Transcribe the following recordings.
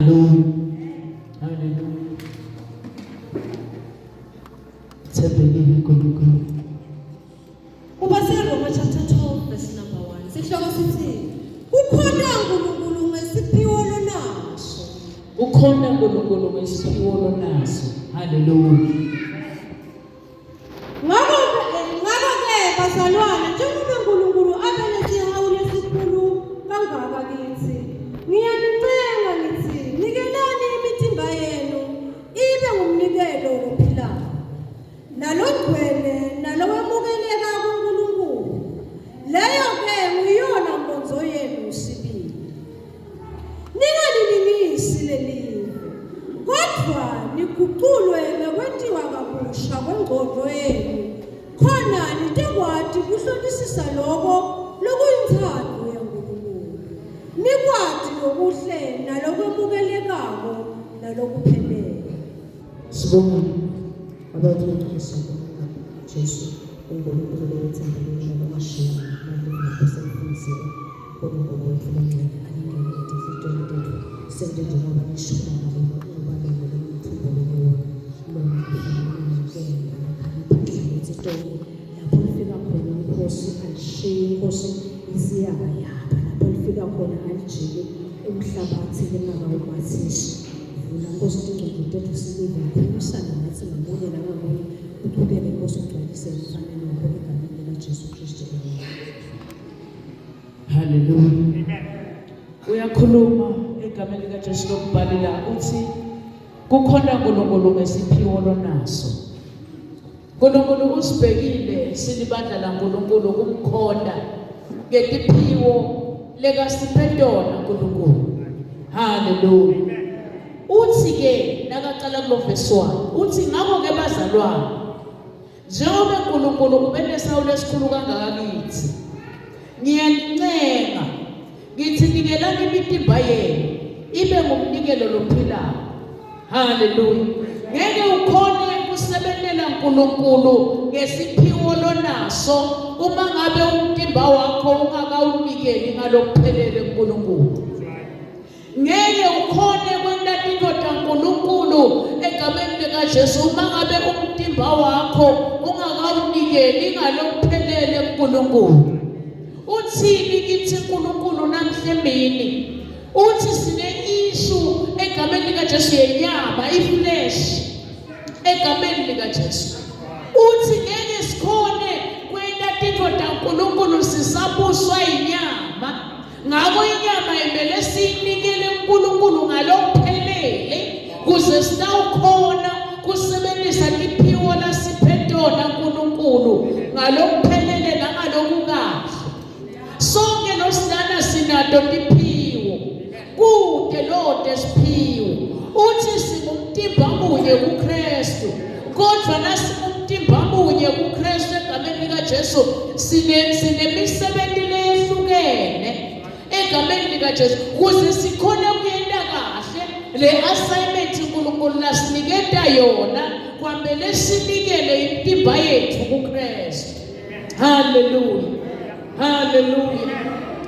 Hallelujah. Thembekile uNkulunkulu. Roma chapter 12 verse number 1. Sihloko sithi ukhona uNkulunkulu ngesiphiwo lonaso. Ukhona uNkulunkulu ngesiphiwo lonaso. Hallelujah. Ngakho-ke bazalwane njengoba uNkulunkulu abelesihawu lesikhulu kangaka kithi, ngiyanicela ngithi nikelani imithimba yenu ibe ngumnikelo ophilayo nalogcwele nalowamukeleka kuNkulunkulu. Leyo-ke nguyona nkonzo yenu sibili. Ningalilingisi lelive, kodwa niguqulwe ngokwentiwa kabusha kwengqondo yenu, khona nitekwati kuhlolisisa lokho lokuyinthando yaNkulunkulu, nikwati lokuhle nalokwemukelekako nalokuphelele. Sibonga abathethisa Jesu uNkulunkulu lowethembekile nabashini nabasemfundisini uNkulunkulu wethu lengcwele alingene ezintweni zethu sente njengoba nishona nabo ngobalelo lomthubo lewona lona kufanele ngeke izitolo lapho lifika khona uNkosi alishiye uNkosi isiyaba yapha lapho lifika khona alijike emhlabathi lengakawumathishi vula Nkosi ingcwele tethu silive ngikhulumisana nathi ngamunye nangamunye uqhubeke Nkosi ugcwalise imfanelo yakho egameni likaJesu Kristu. Hallelujah. Uyakhuluma egameni likaJesu lokubhalela uthi kukhona uNkulunkulu ngesiphiwo lonaso. uNkulunkulu usibhekile silibandla laNkulunkulu kumkhonda ngetiphiwo lekasiphetona uNkulunkulu. Hallelujah. Uthi ke nakaqala kulo verse 1 uthi ngakho ke bazalwane njengoba uNkulunkulu ubenesawu lesikhulu kangaka kithi ngiyanincenga ngithi nikelani imithimba yenu ibe ngumnikelo lophilayo. Hallelujah. Ngeke ukhone kusebenzela uNkulunkulu ngesiphiwo lonaso uma ngabe umtimba wakho ungakawunikeli ngalokuphelele uNkulunkulu. Ngeke ukhone kwenta into kaNkulunkulu egameni likaJesu uma ngabe umtimba wakho ungakawunikeli ngalokuphelele uNkulunkulu. Uthini kithi uNkulunkulu namhlemini? Uthi sine issue egameni likaJesu yenyama, iflesh egameni likaJesu. Uthi ngeke sikhone kwenta into kaNkulunkulu sisabuswa inyama. Ngakho inyama imele siyinikele uNkulunkulu ngalokuphelele kuze sitawukhona kusebenzisa imphiwo lasiphetona uNkulunkulu ngalokuphelele nangalokukahle. Sonke losidana sinato imphiwo kude lode siphiwo. Uthi singumtimba munye kuKristu, kodwa nasingumtimba munye kuKristu egameni likaJesu sinemisebenzi lehlukene egameni likaJesu kuze sikhone ukuyenda kahle le assignment uNkulunkulu lasiniketa yona kwamele sinikele impimba yethu kuKristu. Hallelujah. Hallelujah.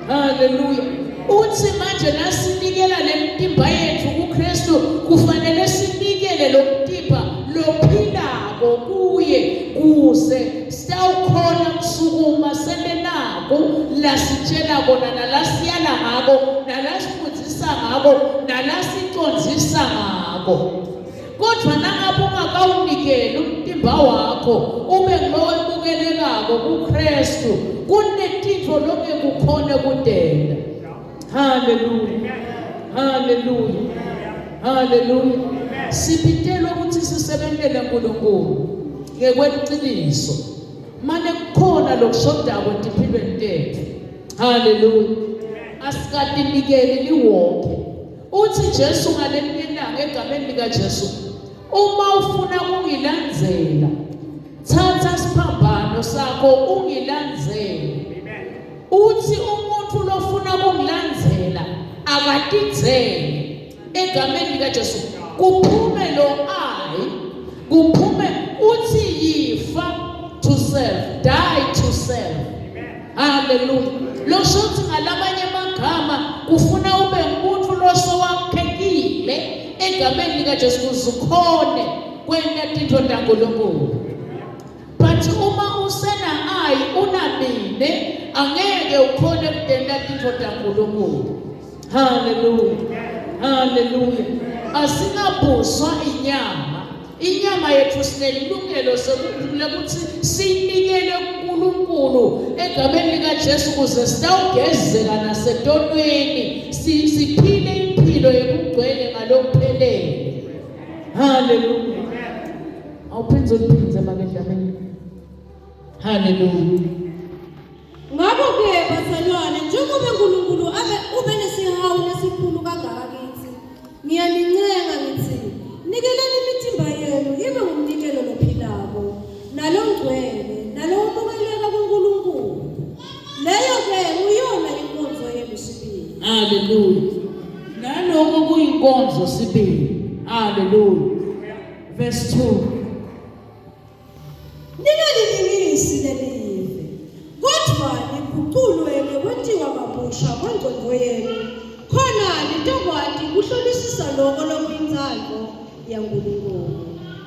Hallelujah. Uthi manje nasinikela le mpimba yethu kuKristu kufanele sinikele lo mpimba lophilako kuye kuze sitawukhona kusukuma selenako lasitshela kona nalasiyala ngako nalasifundzisa ngako nalasicondzisa ngako. Kodwa nangabe ungakawunikeli umtimba wakho ube ngulowemukelekako kuKristu kunetintfo lonke kukhona kudela. Hallelujah. Hallelujah. Hallelujah. Sibitelwa ukuthi sisebenzele uNkulunkulu ngekweqiniso manje kukhona lokushodako empilweni tethu. Hallelujah. Asikatinikeli liwonke. Uthi Jesu ngalenyanga egameni likaJesu uma ufuna ungilandzela thatha isiphambano sakho ungilandzele. Uthi umuntu lofuna ukungilandzela akatidzele egameni likaJesu kuphume lo kuphume uthi yifa to self, die to self. Hallelujah. Lo shothi ngalabanye amagama kufuna ube umuntu losowakhekile egameni likaJesu uzukhone kwenta tintfo taNkulunkulu. But uma usena ayi unamine angeke ukhone kutenda tintfo taNkulunkulu. Hallelujah. Hallelujah. Asingabuswa inyama yethu sinelungelo lokuthi sinikele kuNkulunkulu egameni likaJesu ukuze sitawugezeka nasetonweni siphile impilo yokugcwele ngalokuphelele. Hallelujah. Awuphinze uliphinze makendlameni. Hallelujah. Ngakho-ke bazalwane, njengoba uNkulunkulu ube nesihawu lesikhulu kangaka kithi, ngiyanincenga ngithi nikeleni imitimba yenu ibe ngumnikelo lophilako nalongcwele nalowamukeleka kuNkulunkulu. Leyo-ke uyona inkonzo yenu sibili. Hallelujah. Naloko kuyinkonzo sibili. Hallelujah. Verse 2. Ningalilingisi lelive, kodwa liguculwe kwentiwa kabusha kwengqondo yenu, khona litokwati kuhlolisisa lokho lokuyinzalo yaNkulunkulu.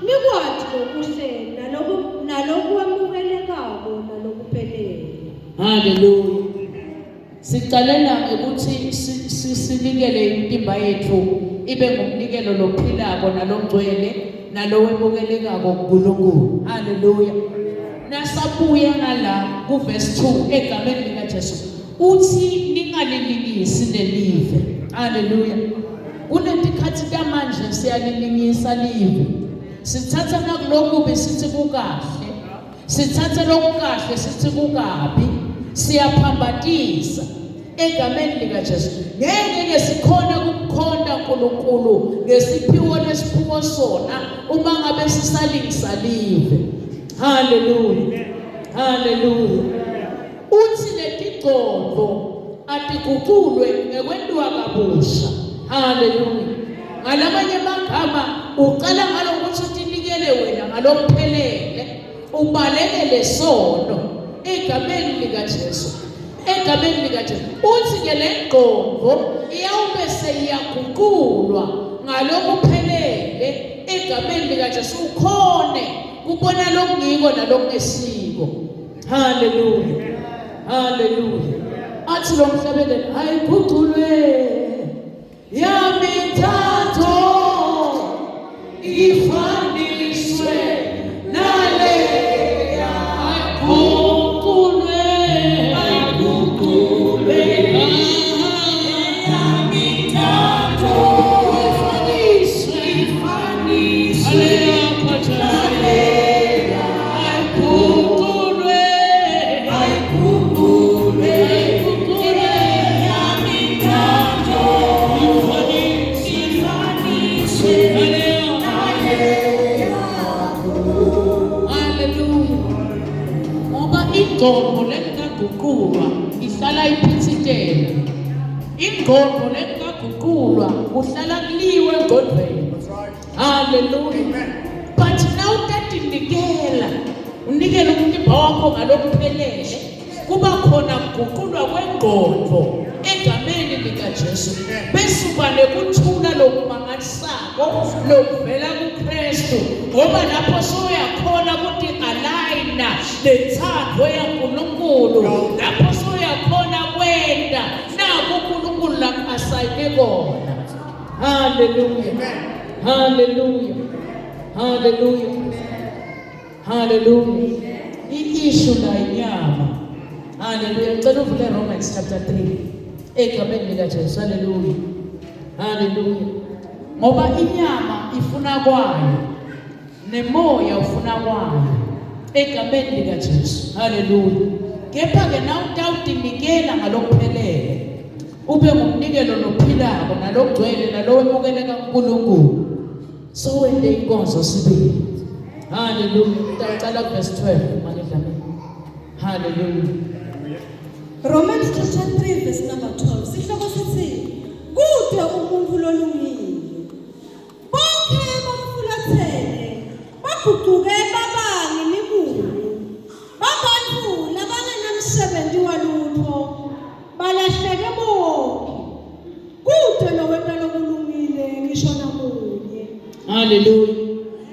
Nikwati lokuhle nalokwamukelekako nalokuphelele. Hallelujah. Sicalela ukuthi sinikele impimba yethu ibe ngumnikelo lophilako nalongcwele nalowemukelekako kuNkulunkulu. Hallelujah. Nasabuya ngala ku verse 2 egameni likaJesu uthi ningalilingisi lelive. Hallelujah. Kunetikhathi tamanje siyalilingisa live. Sithatha nakulokhu besithi kukahle. Sithatha lokukahle sithi kukabi. Siyaphambatisa egameni likaJesu. Ngeke sikhona ukukhonda uNkulunkulu ngesiphiwo lesiphumo sona uma ngabe sisalingisa live. Hallelujah. Hallelujah. Uthi letigcondo atiguculwe ngekwenziwa kabusha. Hallelujah. Ngalamanye amagama uqala ngalokuthi utinikele wena ngalokuphelele ubalekele sono egameni likaJesu. Egameni likaJesu uthi ke lengqondo iyawube seyiyaguqulwa ngalokuphelele egameni likaJesu ukhone kubona lokungiko nalokungesiko. Hallelujah. Hallelujah. Athi lo mhlabeleli ayiguqulwe yamithatho ifaniswe naleya ayiguqulwe yamithatho ifaniswe naleya ayiguqulwe ingqondo lengaguqulwa ihlala iphithitela. Ingqondo lengaguqulwa uhlala kuliwe engqondweni. Hallelujah. But now tatinikela unikele umtimba wakho ngalokuphelele kuba khona kuguqulwa kwengqondo egameni likaJesu. Bese uba nekuthula lokumangalisako lokuvela kuKristu ngoba lapho soyakhona ukuthi aligna lethando yaNkulunkulu. Lapho soyakhona kwenda nako uNkulunkulu la asayine kona. Hallelujah. Hallelujah. Hallelujah. Hallelujah. I-issue la inyama. Hallelujah. Ngicela uvule Romans chapter 3 egameni likaJesu. Hallelujah. Hallelujah. Ngoba inyama ifuna kwayo nemoya ufuna kwayo egameni likaJesu. Hallelujah. Kepha-ke nawutawutinikela ngalokuphelele ube ngumnikelo lophilako nalogcwele nalowemukeleka kuNkulunkulu sowende inkonzo sibili. Hallelujah. Utaqala verse 12 makendlameni. Hallelujah. Romans chapter 3 verse number 12. Sihloko sithi kude umuntu lolungile. Bonke bamfulathele baguquke babangi imibungu. Babantu labangenamsebenzi walutho balahleke bonke. Kude nowenta lokulungile ngisho namuhla. Haleluya.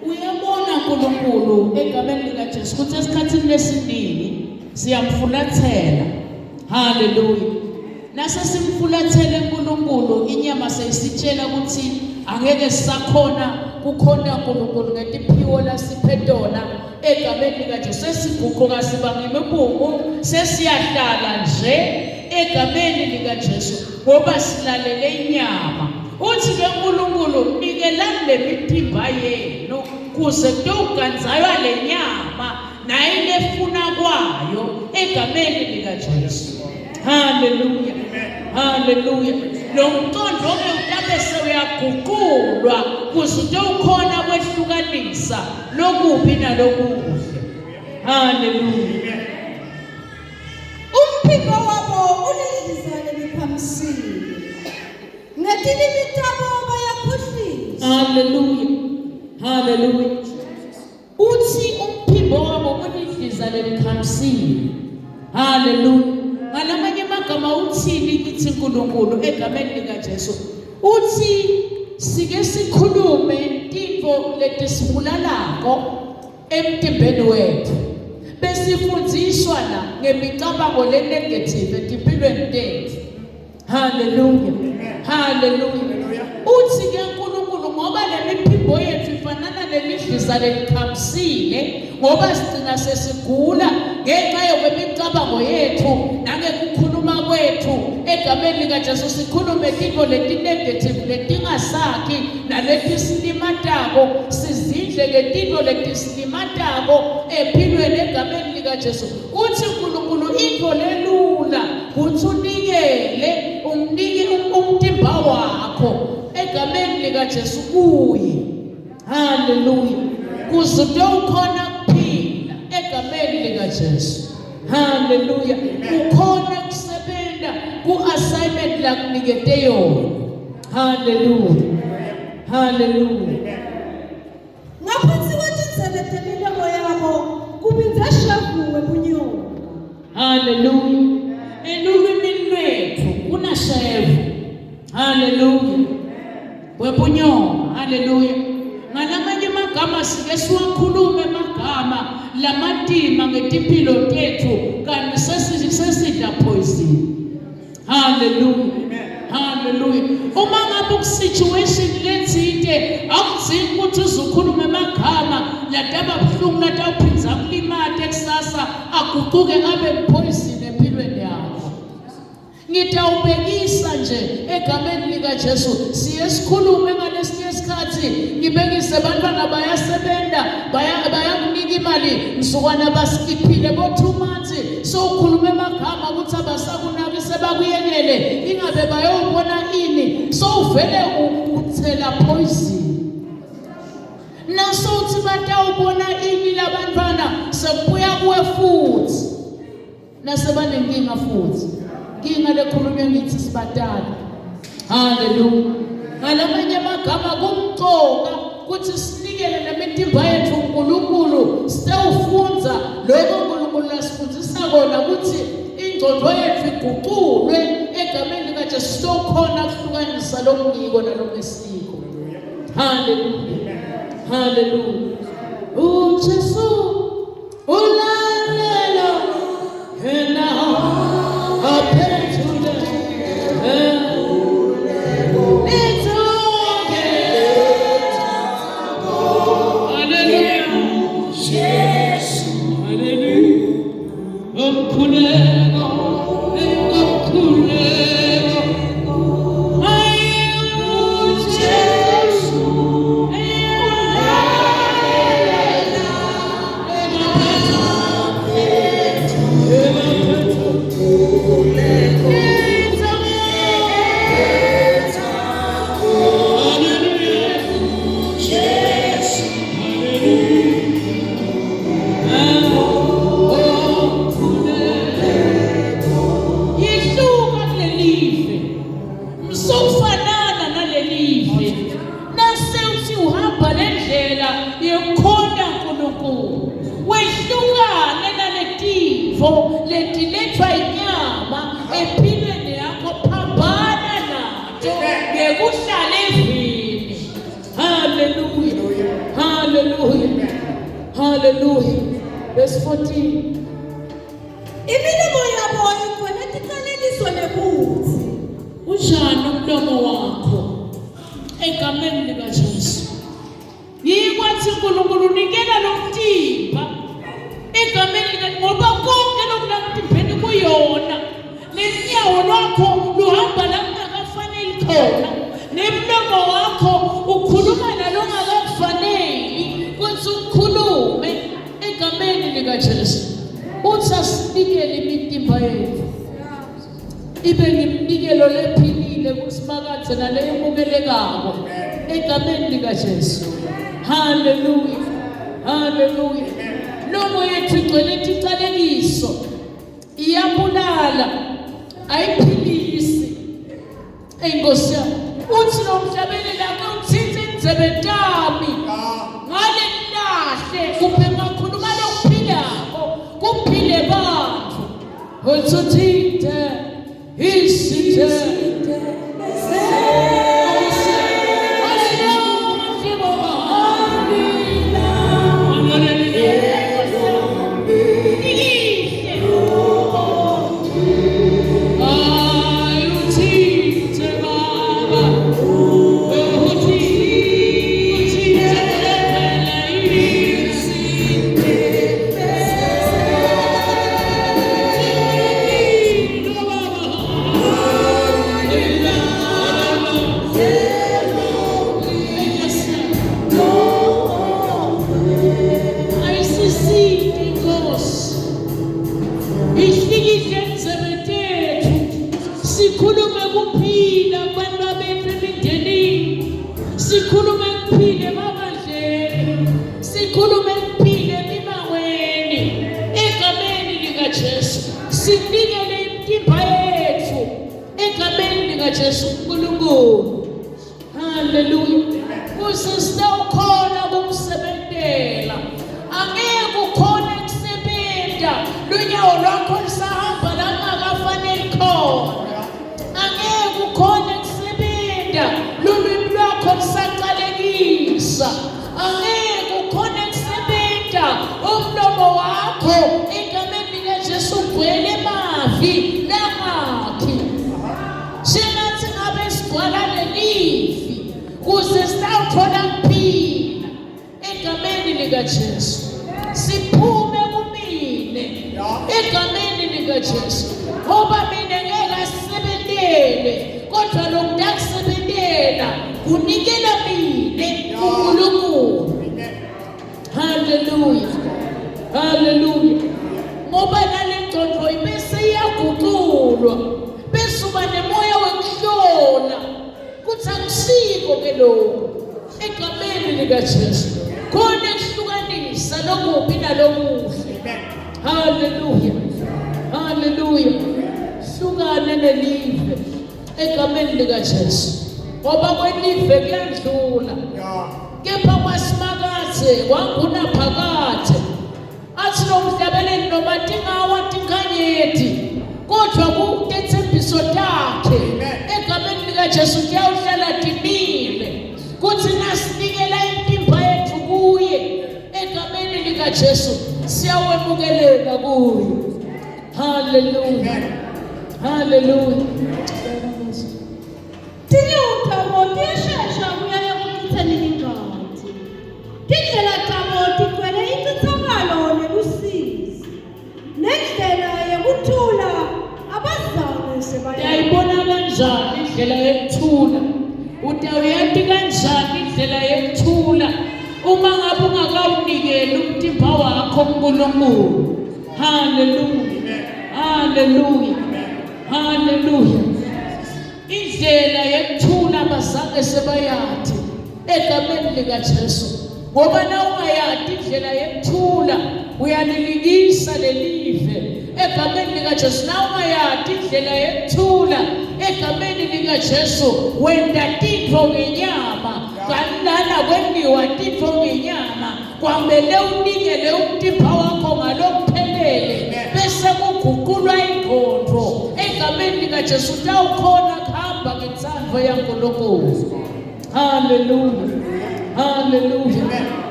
Uyabona uNkulunkulu egameni likaJesu ukuthi esikhathini lesiningi siyamfulathela. Haleluya. Nase simfulathele uNkulunkulu inyama seyisitshela ukuthi angeke sisakhona kukhona uNkulunkulu ngetiphiwo lasiphetona egameni likaJesu sesiguquka siba ngemibungu sesiyahlala nje egameni likaJesu ngoba silalele inyama. Uthi ke uNkulunkulu nikelani lemiphimba yenu kuze kuyoganzaywa lenyama naye lefuna kwayo egameni likaJesu. Haleluya. Haleluya. Lo mqondo ke utabe seyaguqulwa kuze ukhona kwehlukanisa lokubi nalokuhle. Haleluya. Umphimbo wabo ulilizane liphamisile. Ngetilimi tabo bayakhohlisa. Haleluya. Haleluya. Uthi umphimbo wabo ulilizane liphamisile. Haleluya. Ngalamanye amagama uthini kithi uNkulunkulu egameni likaJesu? Uthi sike sikhulume into letisibulalako emtimbeni wethu. Besifundiswa la ngemicabango lenegative empilweni tethu. Haleluya. Haleluya. Uthi ke uNkulunkulu ngoba lemiphimbo yethu ifanana nelidliza lelikhamisile ngoba sigcina sesigula ngenxa yokwemicabango yethu nangekukhuluma kwethu egameni likaJesu sikhulume into letinegative letingasakhi naletisilimatako sizidle ngezinto letisilimatako empilweni egameni likaJesu. Uthi uNkulunkulu into lelula ukuthi unikele umtimba wakho egameni likaJesu kuye. Haleluya. Kuze ukhona kuphila egameni likaJesu. Haleluya. Ukhona kusebenza ku-assignment lakunikete yona. Haleluya. Haleluya. Ngaphansi kwetindlebe temilomo yabo kubinza shavuwe bunyongo. Haleluya. Elulwini lwethu kunashevu. Haleluya. Webunyongo. Haleluya. Ngalamanye amagama sike siwakhulume amagama lamatima ngetimpilo tethu kanti sesidla poison. Haleluya. Haleluya. Uma ngabe ku-situation lethinte akudzingi ukuthi uzukhulume amagama ladaba buhlungu latawuphindza kulimate kusasa aguquke abe poison empilweni yakho. Ngitawubekisa nje egameni likaJesu siye sikhulume ngalesinye isikhathi ngibekise abantwana bayasebenza bayakunika imali msukwana basikiphile bo 2 months so ukhulume amagama ukuthi abasakunaki sebakuyekele ingabe bayobona ini so uvele uthela poison naso uthi batawubona ini labantwana sekubuya kuwe futhi nasebanenkinga futhi inkinga lekhulunywa ngithi sibatala. Haleluya. Ngalamanye amagama kumcoka ukuthi sinikele nemitimba yethu uNkulunkulu sitawufunza lokho uNkulunkulu lasifundisa kona ukuthi ingqondo yethu iguqulwe egameni likaJesu sokhona kuhlukanisa lomngiko nalomesiko. Haleluya. Haleluya. uJesu ulalelo hena letilethwa inyama empilweni yakho phambana nazo ngekuhlala evini. Haleluya. Hallelujah. Verse 14. Imilomo yabo igcwele ticalekiso nebuthi. Unjani umlomo wakho egameni likaJesu? Yikwathi uNkulunkulu unikela lomtimba egameni ngoba konke lokulamtimbeni kuyona. Nenyawo lwakho luhamba la kungakafanele khona. Nemlomo wakho ukhuluma nalongakafanele kwenza ukukhulume egameni likaJesu. Uthi asinikele imitimba yethu ibe ngimnikelo lephilile kusimakathe naleyemukelekako egameni likaJesu. Hallelujah. Hallelujah. Lomo yethu igcwele ticalekiso, iyabulala, ayiphilisi. Enkosi yami, uthi nomhlabeni lakho uthithe indzebetami ngale lahle kuphe ngakhuluma lokuphilako kuphile bantfu. Uthithe isithe sikhulume kuphila abantu abethu emindenini, sikhulume kuphile emabandleni, sikhulume kuphile emimaweni egameni likaJesu. Sinikele imitimba yethu egameni likaJesu uNkulunkulu. Hallelujah. Kusisawukhona kumsebentela, angeke ukhona kusebenta lunyawo lwakho lisahamba la kungakafanele khona. Angeke ukhona kusebenta lulwimi lwakho lisaqalekisa. Angeke ukhona kusebenta umlomo wakho egameni likaJesu ugcwele emavi langakhi. Sengathi ngabe sigcwala lelivi kuze sitawuthola kuphila egameni likaJesu. Siphume kumine egameni likaJesu. Ngoba mina ngeke asisebentele, kodwa lo muntu akusebentela unikela mina uNkulunkulu. Hallelujah. Hallelujah. Ngoba nalengqondo ibese iyaguqulwa bese uba nemoya wokuhlola kuthi akusiko ke lokho egameni likaJesu. Khona ukuhlukanisa lokubi nalokuhle. Hallelujah. Hallelujah. Hlukane nelive egameni likaJesu. Ngoba kwelive kuyadlula. Kepha kwasimakathe kwanguna phakathe. Athi nomhlabeleni noma tingawa tinkanyeti kodwa kutethembiso takhe egameni likaJesu kuyawuhlala timile. Kuthi nasinikela impimba yethu kuye egameni likaJesu siyawemukelela kuye. Hallelujah. Hallelujah. Tinyutamo tiyashesha kuya ekuchitheni ingadi. Tindlela tabo tigcwele incithakalo nelusizi. Nendlela yekuthula abazalwane sebayayibona. Uyayibona kanjani indlela yekuthula? Utawuyati kanjani indlela yekuthula uma ngabe ungakawunikeli umtimba wakho kuNkulunkulu? Hallelujah. Hallelujah. Hallelujah. Indlela yekuthula bazange sebayati egameni likaJesu. Ngoba na ungayati indlela yekuthula uyalilikisa lelive egameni likaJesu. Na ungayati indlela yekuthula egameni likaJesu wenda tintfo ngenyama, kanilana kwendiwa tintfo ngenyama. Kwamele unikele umtimba wakho ngalokuphelele bese kuguqulwa ingqondo egameni likaJesu. Utawukhona kuhamba ngetsandvo yaNkulunkulu. Hallelujah. Hallelujah.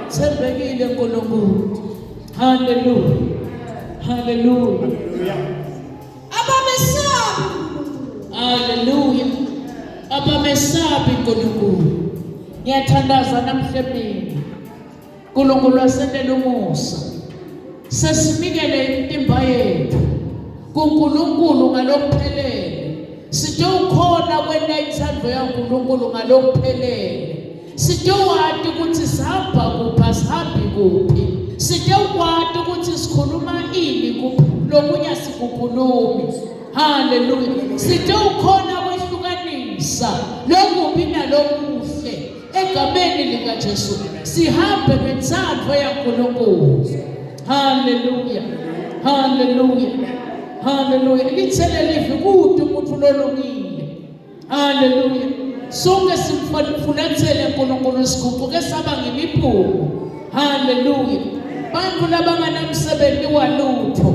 Thembekile uNkulunkulu. Hallelujah. Hallelujah. abamesabi uNkulunkulu Hallelujah. Abamesabi uNkulunkulu. Ngiyathandaza namhlanje. uNkulunkulu wasendela umusa. Sesimikele intimba yethu kuNkulunkulu ngalokuphelele. Sithe ukhona kwena ithando yaNkulunkulu ngalokuphelele. Sithe wathi ukuthi sihamba kuphi sihambi kuphi. Sithe wathi ukuthi sikhuluma ini lokunya sikukhulumi. Hallelujah. Sithe ukhona kwehlukanisa lokubi nalokuhle egameni lika Jesu. Sihambe ngethando yaNkulunkulu. Hallelujah. Hallelujah. Hallelujah. Lithele live kude umuntu lolungile. Hallelujah. Sonke simfunathele uNkulunkulu siguquke saba ngemiphungu. Hallelujah. Bantu labanganamsebenzi walutho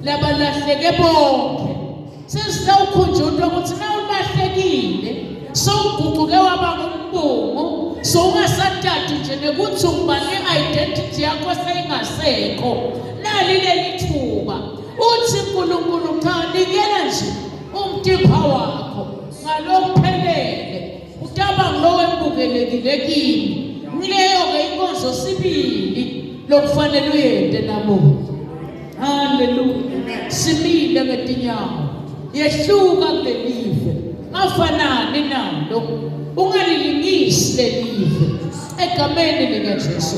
labalahleke bonke. Sesizawukhunjulwa ukuthi na ulahlekile sowuguquke waba ngumbungu sowungasathatha nje nekuthi ubane identity yakho seyingasekho. Nali lelithuba uthi uNkulunkulu cha nikela nje umthipha wakho ngalokuphelele utaba nglowe embukelekile kimi. Nileyo ke inkonzo sibili lokufanele uyende namuntu. Hallelujah. Simile ngetinyawo. Yehluka kulelive. Afanani nalo. Ungalilingisi lelive. Egameni lika Jesu.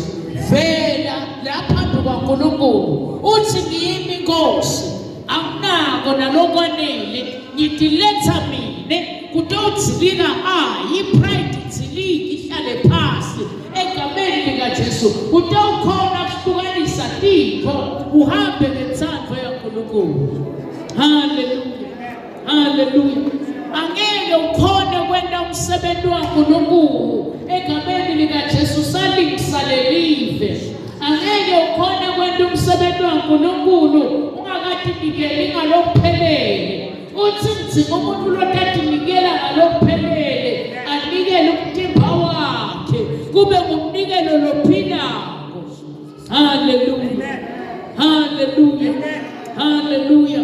Vela lapha kwaNkulunkulu. Uthi ngiyimi Nkosi. Akunako nalokwanele. Ngidiletha mina kutodzilika ipride dziliki ihlale phansi egameni lika Jesu. Utawukhona kuhlukanisa tiko uhambe ngethando yaNkulunkulu. Hallelujah. Hallelujah. Angeke ukhone kwenda umsebenzi waNkulunkulu egameni lika Jesu salingisa lelive. Angeke ukhone kwenda umsebenzi waNkulunkulu ungakatinikeli ngalokuphelele. Uthi nzima umuntu lotatinikela ngalokuphelele anikele umtimba wakhe kube ngumnikelo lophilako. Hallelujah. Hallelujah. Hallelujah.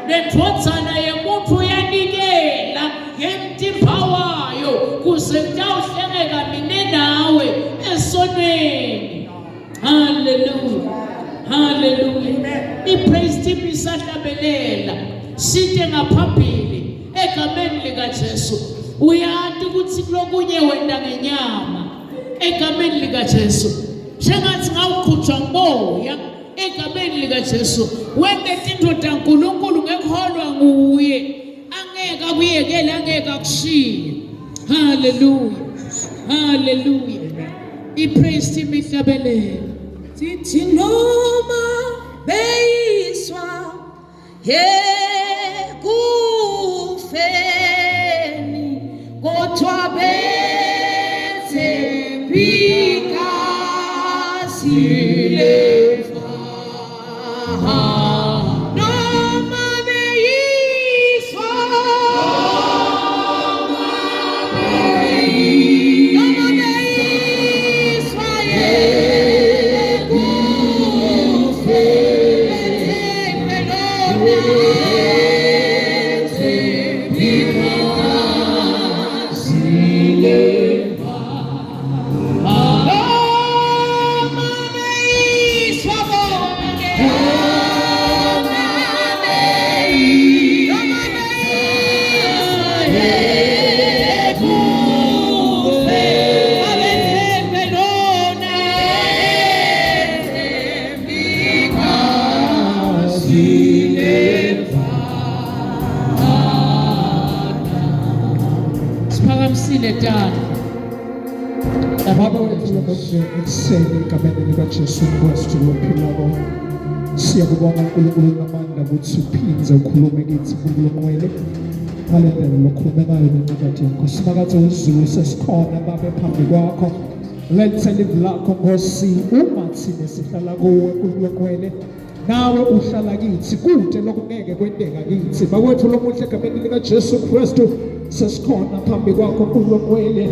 Nethodzana yemuntu uyanikela ngemtimba wayo kuze kutawuhlengeka mina nawe esonweni. Hallelujah. Hallelujah. I-praise team isahlabelela sithe ngaphambili egameni lika Jesu. Uyathi ukuthi kulokunye wenda ngenyama egameni lika Jesu. Njengathi ngawukhutshwa ngomoya egameni lika Jesu. Wende tinto taNkulunkulu ngekholwa nguye. Angeke akuyekele, angeke akushiye. Hallelujah. Hallelujah. I-praise team ihlabelela. Sithi noma beyiswa kufeni kodwa bethembika silefa. Noma beyiswa Baba wethu ekuseni egameni lika Jesu Kristu lophilako. Siyakubonga uNkulunkulu namandla ukuthi uphinze ukhulume kithi kuNkulunkulu. Ngalendlela lokhulume ngayo nencwadi yakho. Simakathe uzulu sesikhona babe phambi kwakho. Lethe live lakho Nkosi uma thina sihlala kuwe uNkulunkulu. Nawe uhlala kithi kude lokungeke kwenteka kithi. Bakwethu lomuhle egameni lika Jesu Kristu sesikhona phambi kwakho uNkulunkulu.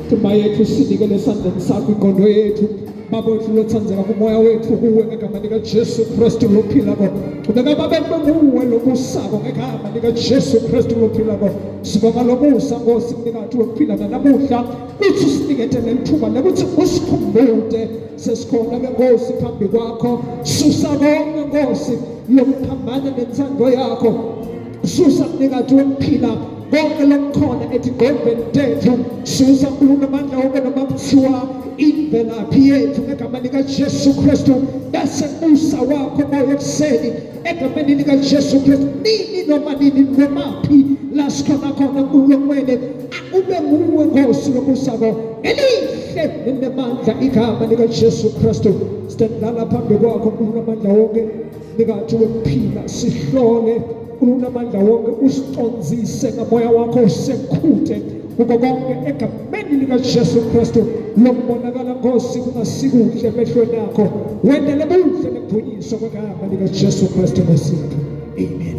Tumba yethu sinikele esandleni sakho ingqondo yethu Baba wethu lothandzeka kumoya wethu kuwe ngegama likaJesu Kristu lophilako. Ubeka Baba nguwe lobusako ngegama likaJesu Kristu lophilako. Sibonga lobusa Nkosi mnikazi wokuphila namuhla. Uthi usinikete nethuba lokuthi usikhumbule sesikhona ke Nkosi phambi kwakho. Susa konke Nkosi lokuphambana nensando yakho. Susa mnikazi wokuphila konke lokukhona etigqombeni tethu. Susa nkulunkulu amandla wonke noma kuthiwa imvelaphi yethu ngegama likaJesu Kristu. Bese usa wakho moya ekuseni egameni likaJesu Kristu. Nini noma nini nomaphi la sikhona khona nkulunkulu ube nguwe Nkosi lobusako elihle nemandla igama likaJesu Kristu. Sithandana phambi kwakho nkulunkulu amandla wonke nikathi wokuphila sihlole unamandla wonke usiconzise ngamoya wakho usekhuthe kuko konke egameni likaJesu Kristu lokubonakala Nkosi kungasikuhle emehlweni akho wendele buhle nekuphunyiswa kwegama likaJesu Kristu Nkosi yethu. Amen.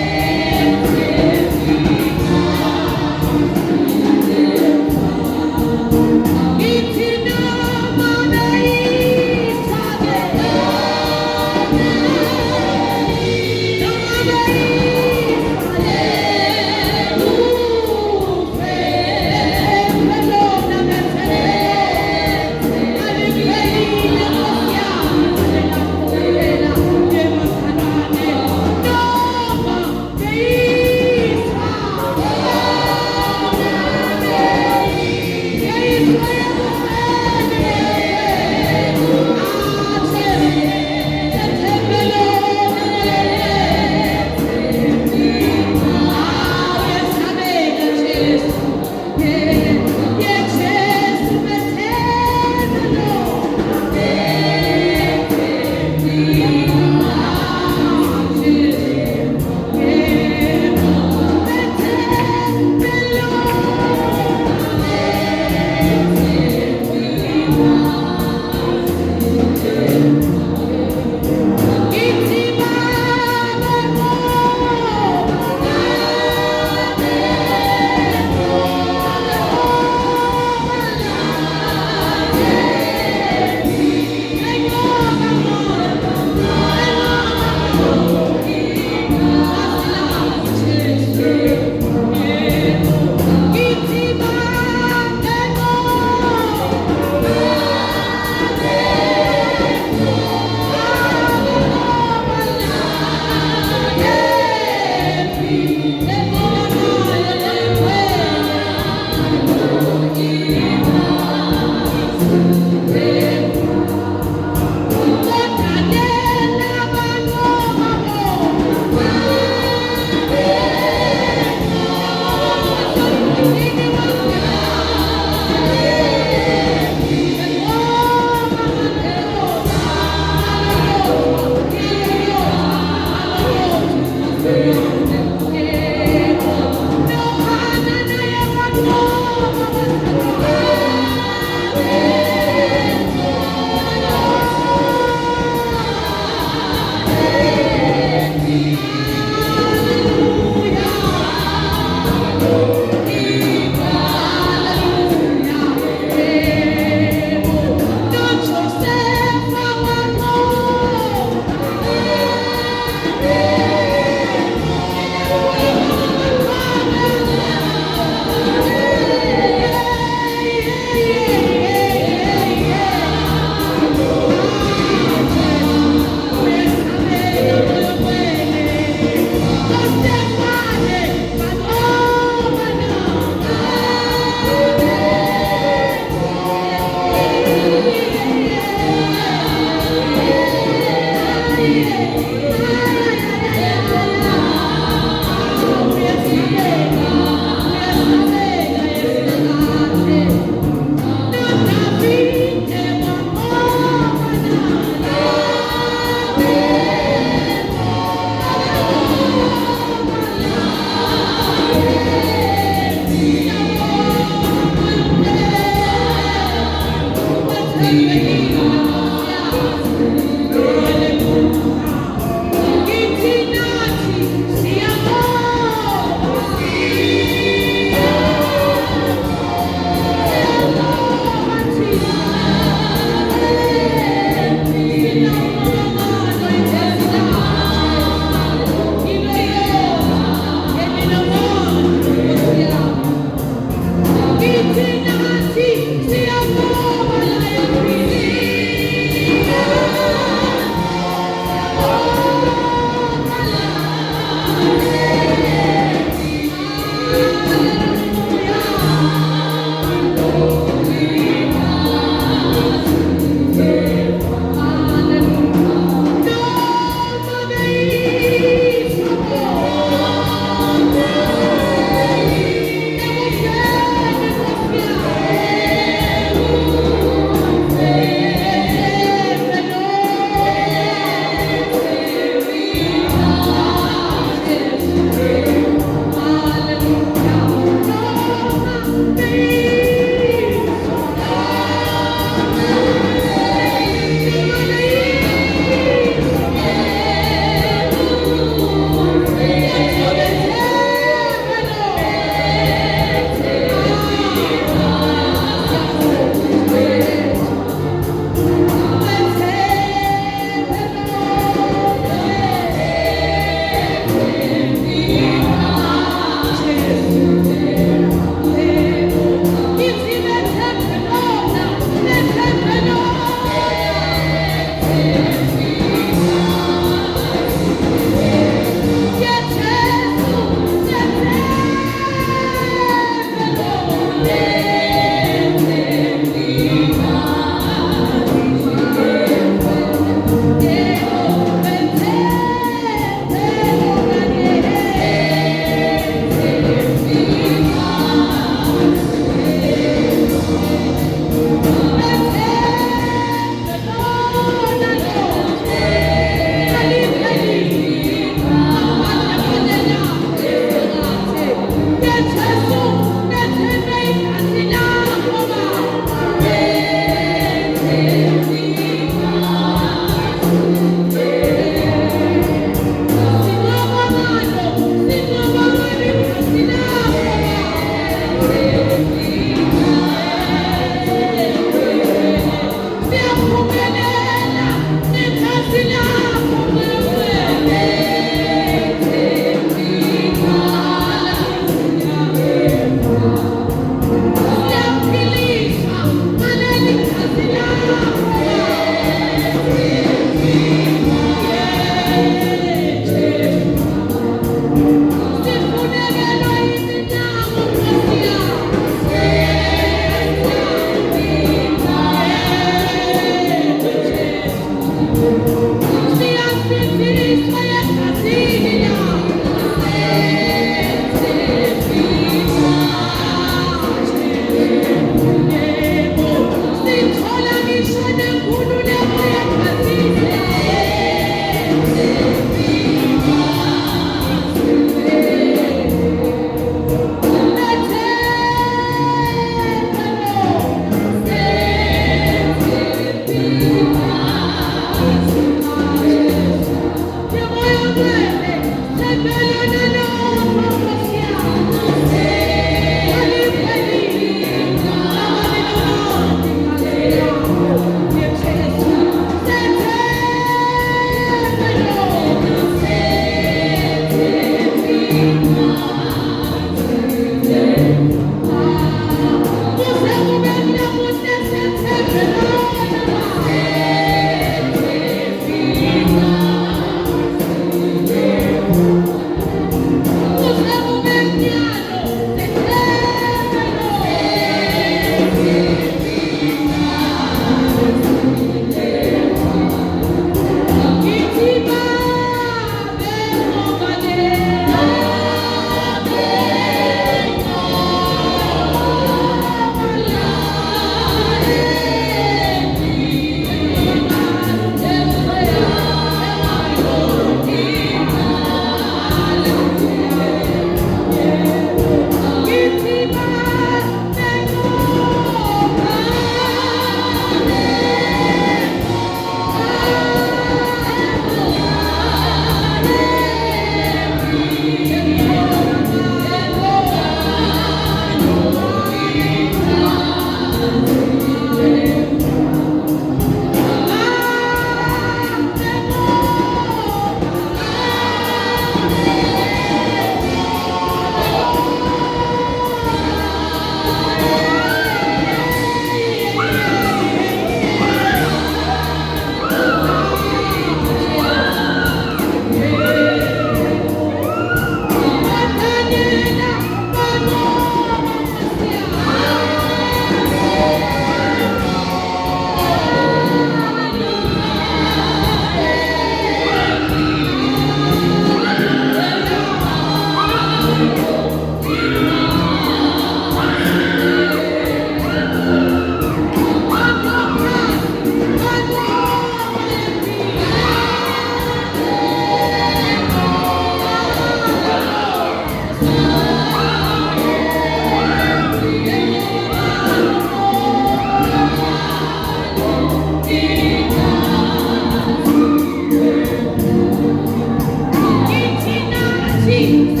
Jesus.